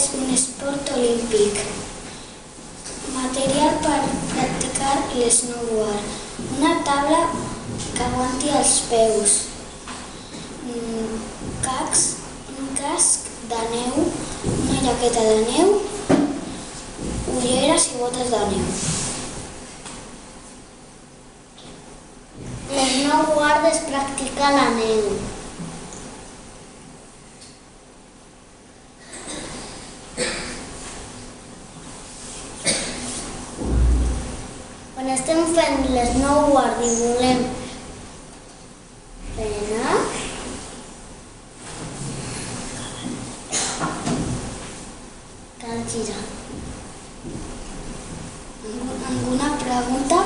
és un esport olímpic. Material per practicar l'snowboard. Una taula que aguanti els peus. Un casc de neu, una jaqueta de neu, ulleres i botes de neu. L'snowboard es practica a la neu. Quan estem fent l'snowboard i volem frenar, cal girar. Alguna pregunta?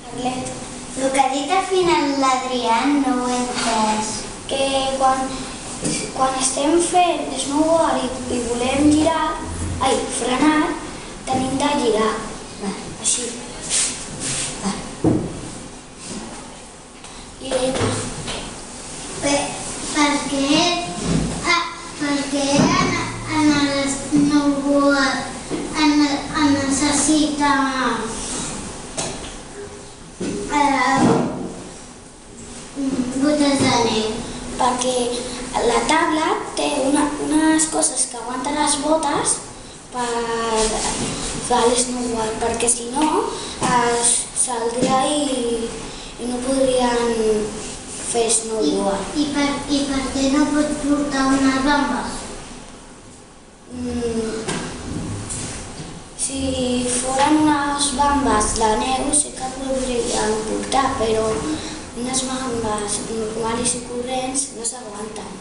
Carlet. El que ha dit al final l'Adrián no ho he entès. Que quan estem fent snowboard i volem frenar, tenim de girar. Així. Irene. Perquè en el snowboard necessita botes de neu. Perquè la taula té unes coses que aguanten les botes per fer l'snowboard, perquè si no saldrà i no podrien fer snowboard. I per què no pot portar unes bambes? Si foren unes bambes de neu sí que podrien portar, però unes bambes normals i corrents no s'aguanten.